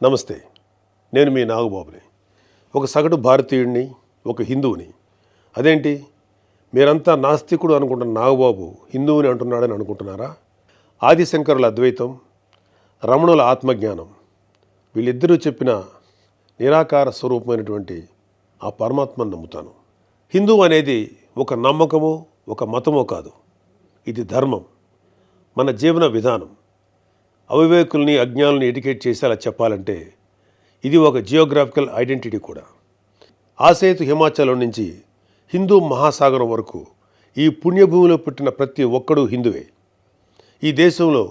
నమస్తే, నేను మీ నాగబాబుని. ఒక సగటు భారతీయుడిని, ఒక హిందువుని. అదేంటి మీరంతా నాస్తికుడు అనుకుంటున్న నాగబాబు హిందువుని అంటున్నాడని అనుకుంటున్నారా? ఆదిశంకరుల అద్వైతం, రమణుల ఆత్మజ్ఞానం, వీళ్ళిద్దరూ చెప్పిన నిరాకార స్వరూపమైనటువంటి ఆ పరమాత్మను నమ్ముతాను. హిందువు అనేది ఒక నమ్మకమో ఒక మతమో కాదు, ఇది ధర్మం, మన జీవన విధానం. అవివేకుల్ని అజ్ఞానుల్ని ఎడ్యుకేట్ చేసేలా చెప్పాలంటే ఇది ఒక జియోగ్రాఫికల్ ఐడెంటిటీ కూడా. ఆసేతు హిమాచలం నుంచి హిందూ మహాసాగరం వరకు ఈ పుణ్యభూమిలో పుట్టిన ప్రతి ఒక్కడూ హిందువే. ఈ దేశంలో,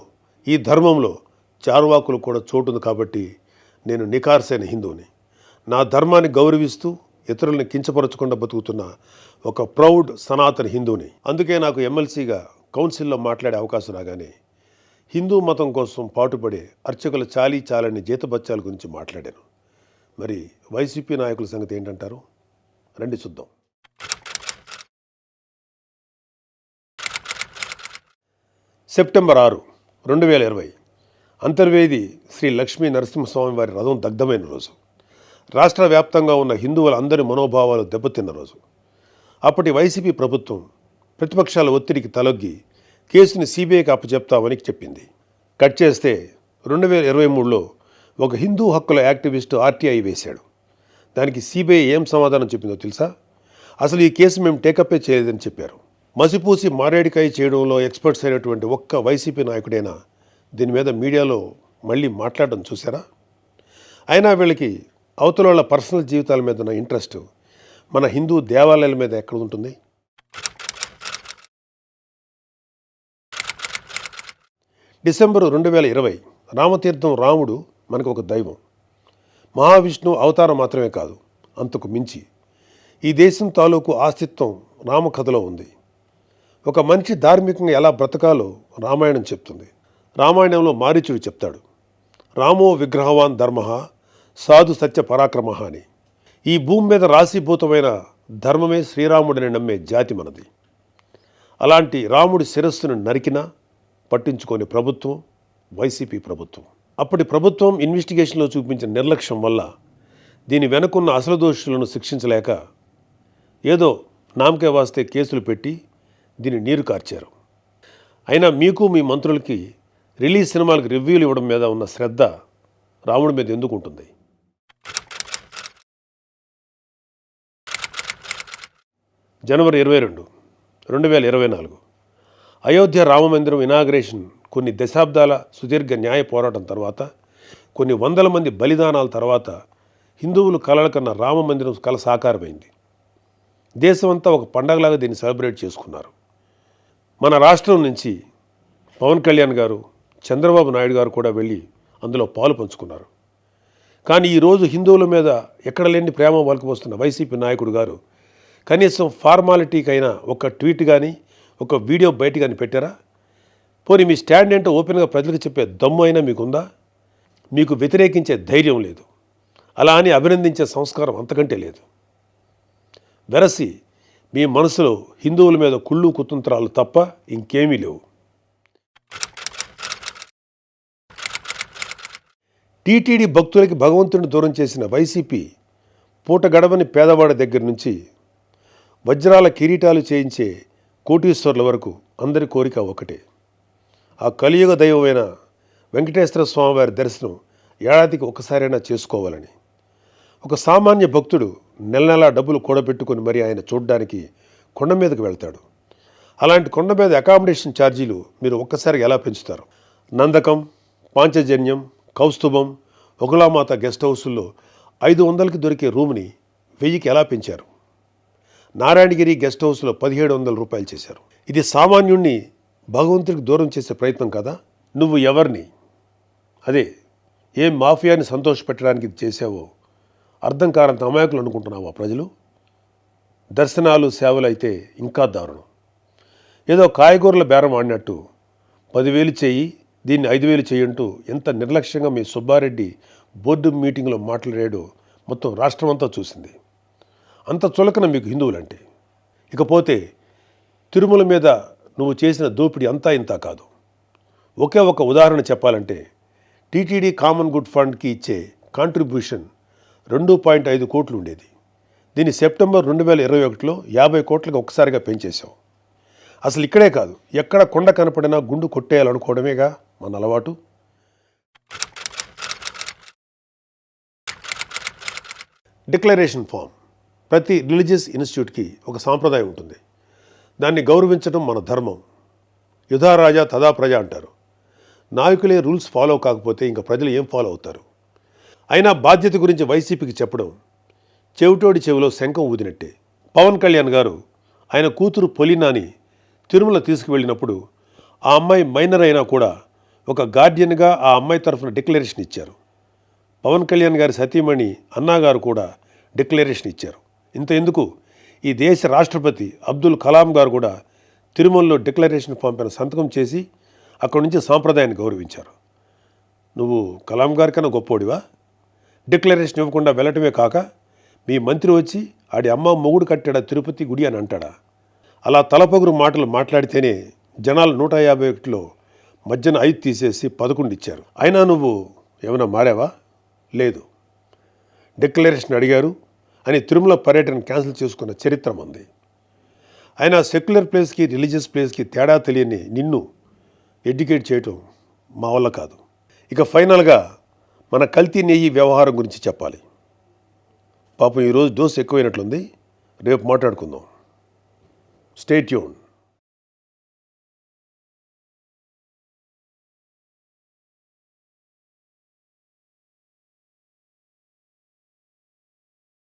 ఈ ధర్మంలో చార్వాకులు కూడా చోటుంది. కాబట్టి నేను నికార్సైన హిందువుని. నా ధర్మాన్ని గౌరవిస్తూ ఇతరుల్ని కించపరచకుండా బతుకుతున్న ఒక ప్రౌడ్ సనాతన హిందువుని. అందుకే నాకు ఎమ్మెల్సీగా కౌన్సిల్లో మాట్లాడే అవకాశం రాగానే హిందూ మతం కోసం పాటుపడే అర్చకుల చాలని జీతబత్యాల గురించి మాట్లాడాను. మరి వైసీపీ నాయకుల సంగతి ఏంటంటారు? రండి చూద్దాం. సెప్టెంబర్ 6, 2020 అంతర్వేది శ్రీ లక్ష్మీ నరసింహస్వామి వారి రథం దగ్ధమైన రోజు. రాష్ట్ర వ్యాప్తంగా ఉన్న హిందువులందరి మనోభావాలు దెబ్బతిన్న రోజు. అప్పటి వైసీపీ ప్రభుత్వం ప్రతిపక్షాల ఒత్తిడికి తలొగ్గి కేసుని సిబిఐకి అప్పచెప్తామని చెప్పింది. కట్ చేస్తే 2023లో ఒక హిందూ హక్కుల యాక్టివిస్టు ఆర్టీఐ వేశాడు. దానికి సిబిఐ ఏం సమాధానం చెప్పిందో తెలుసా? అసలు ఈ కేసు మేము టేకప్పే చేయలేదని చెప్పారు. మసిపూసి మారేడికాయ చేయడంలో ఎక్స్పర్ట్స్ అయినటువంటి ఒక్క వైసీపీ నాయకుడైనా దీని మీద మీడియాలో మళ్ళీ మాట్లాడడం చూసారా? అయినా వీళ్ళకి అవతల వాళ్ళ పర్సనల్ జీవితాల మీద ఉన్న ఇంట్రెస్ట్ మన హిందూ దేవాలయాల మీద ఎక్కడ ఉంటుంది? డిసెంబర్ 2020 రామతీర్థం రాముడు మనకు ఒక దైవం. మహావిష్ణువు అవతారం మాత్రమే కాదు, అంతకు మించి ఈ దేశం తాలూకు ఆస్తిత్వం రామకథలో ఉంది. ఒక మనిషి ధార్మికంగా ఎలా బ్రతకాలో రామాయణం చెప్తుంది. రామాయణంలో మారీచుడు చెప్తాడు, రామో విగ్రహవాన్ ధర్మ సాధు సత్య పరాక్రమ అని. ఈ భూమి మీద రాశీభూతమైన ధర్మమే శ్రీరాముడిని నమ్మే జాతి మనది. అలాంటి రాముడి శిరస్సును నరికినా పట్టించుకోని ప్రభుత్వం వైసీపీ ప్రభుత్వం. అప్పటి ప్రభుత్వం ఇన్వెస్టిగేషన్లో చూపించిన నిర్లక్ష్యం వల్ల దీని వెనుకున్న అసలు దోషులను శిక్షించలేక ఏదో నామకే వాస్తే కేసులు పెట్టి దీన్ని నీరు కార్చారు. అయినా మీకు మీ మంత్రులకి రిలీజ్ సినిమాలకు రివ్యూలు ఇవ్వడం మీద ఉన్న శ్రద్ధ రాముడి మీద ఎందుకు ఉంటుంది? జనవరి 22, 2024 అయోధ్య రామమందిరం ఇనాగ్రేషన్ కొన్ని దశాబ్దాల సుదీర్ఘ న్యాయ పోరాటం తర్వాత, కొన్ని వందల మంది బలిదానాల తర్వాత హిందువులు కలల కన్నా రామమందిరం కల సాకారమైంది. దేశమంతా ఒక పండగలాగా దీన్ని సెలబ్రేట్ చేసుకున్నారు. మన రాష్ట్రం నుంచి పవన్ కళ్యాణ్ గారు, చంద్రబాబు నాయుడు గారు కూడా వెళ్ళి అందులో పాలు పంచుకున్నారు. కానీ ఈరోజు హిందువుల మీద ఎక్కడ లేని ప్రేమ వలకపోస్తున్న వైసీపీ నాయకుడు గారు కనీసం ఫార్మాలిటీకైనా ఒక ట్వీట్ కానీ ఒక వీడియో బయట కానీ పెట్టారా? పోనీ మీ స్టాండ్ ఏంటో ఓపెన్గా ప్రజలకు చెప్పే దమ్ము అయినా మీకుందా? మీకు వ్యతిరేకించే ధైర్యం లేదు. అలా అని అభినందించే సంస్కారం అంతకంటే లేదు. వెరసి మీ మనసులో హిందువుల మీద కుళ్ళు కుతంత్రాలు తప్ప ఇంకేమీ లేవు. టీటీడీ భక్తులకి భగవంతుడిని దూరం చేసిన వైసీపీ పూట గడవని పేదవాడి దగ్గర నుంచి వజ్రాల కిరీటాలు చేయించే కోటీశ్వర్ల వరకు అందరి కోరిక ఒకటే. ఆ కలియుగ దైవమైన వెంకటేశ్వర స్వామివారి దర్శనం ఏడాదికి ఒకసారైనా చేసుకోవాలని. ఒక సామాన్య భక్తుడు నెల నెలా డబ్బులు కూడబెట్టుకుని మరి ఆయన చూడడానికి కొండ మీదకు వెళ్తాడు. అలాంటి కొండ మీద అకామిడేషన్ ఛార్జీలు మీరు ఒక్కసారి ఎలా పెంచుతారు? నందకం, పాంచజన్యం, కౌస్తుభం, ఒకలామాత గెస్ట్ హౌసుల్లో 500కి దొరికే రూమ్ని 1000కి ఎలా పెంచారు? నారాయణగిరి గెస్ట్ హౌస్లో 1700 రూపాయలు చేశారు. ఇది సామాన్యుణ్ణి భగవంతుడికి దూరం చేసే ప్రయత్నం కదా? నువ్వు ఎవరిని, అదే ఏం మాఫియాని సంతోషపెట్టడానికి ఇది చేసావో అర్థం కానంత అమాయకులు అనుకుంటున్నావా ప్రజలు? దర్శనాలు, సేవలు అయితే ఇంకా దారుణం. ఏదో కాయగూరల బేరం ఆడినట్టు 10,000 చేయి, దీన్ని 5,000 చేయంటూ ఎంత నిర్లక్ష్యంగా మీ సుబ్బారెడ్డి బోర్డు మీటింగ్లో మాట్లాడాడో మొత్తం రాష్ట్రమంతా చూసింది. అంత చులకన మీకు హిందువులంటే. ఇకపోతే తిరుమల మీద నువ్వు చేసిన దోపిడీ అంతా ఇంతా కాదు. ఒకే ఒక ఉదాహరణ చెప్పాలంటే టీటీడీ కామన్ గుడ్ ఫండ్కి ఇచ్చే కాంట్రిబ్యూషన్ 2.5 కోట్లు ఉండేది. దీన్ని సెప్టెంబర్ 2021లో 50 కోట్లకు ఒక్కసారిగా పెంచేశాం. అసలు ఇక్కడే కాదు, ఎక్కడ కొండ కనపడినా గుండు కొట్టేయాలనుకోవడమేగా మన అలవాటు. Declaration form. ప్రతి రిలీజియస్ ఇన్స్టిట్యూట్కి ఒక సాంప్రదాయం ఉంటుంది. దాన్ని గౌరవించడం మన ధర్మం. యుధా రాజా తదా ప్రజ అంటారు. నాయకులే రూల్స్ ఫాలో కాకపోతే ఇంకా ప్రజలు ఏం ఫాలో అవుతారు? అయినా బాధ్యత గురించి వైసీపీకి చెప్పడం చెవిటోడి చెవిలో శంఖం ఊదినట్టే. పవన్ కళ్యాణ్ గారు ఆయన కూతురు పొలినాని తిరుమల తీసుకువెళ్ళినప్పుడు ఆ అమ్మాయి మైనర్ అయినా కూడా ఒక గార్డియన్గా ఆ అమ్మాయి తరఫున డిక్లరేషన్ ఇచ్చారు. పవన్ కళ్యాణ్ గారి సతీమణి అన్నాగారు కూడా డిక్లరేషన్ ఇచ్చారు. ఇంత ఎందుకు, ఈ దేశ రాష్ట్రపతి అబ్దుల్ కలాం గారు కూడా తిరుమలలో డిక్లరేషన్ ఫామ్ పైన సంతకం చేసి అక్కడి నుంచి సాంప్రదాయాన్ని గౌరవించారు. నువ్వు కలాం గారి కన్నా గొప్పోడివా? డిక్లరేషన్ ఇవ్వకుండా వెళ్ళటమే కాక మీ మంత్రి వచ్చి ఆడి అమ్మ మొగుడు కట్టాడా తిరుపతి గుడి అని అంటాడా? అలా తలపగురు మాటలు మాట్లాడితేనే జనాలు 151లో మధ్యన 5 తీసేసి 11 ఇచ్చారు. అయినా నువ్వు ఏమైనా మారావా? లేదు. డిక్లరేషన్ అడిగారు అని తిరుమల పర్యటన క్యాన్సిల్ చేసుకున్న చరిత్ర ఉంది. అయినా సెక్యులర్ ప్లేస్కి రిలీజియస్ ప్లేస్కి తేడా తెలియని నిన్ను ఎడ్యుకేట్ చేయటం మా వల్ల కాదు. ఇక ఫైనల్గా మన కల్తీ నెయ్యి వ్యవహారం గురించి చెప్పాలి. పాపం ఈరోజు డోస్ ఎక్కువైనట్లుంది. రేపు మాట్లాడుకుందాం. Stay tune.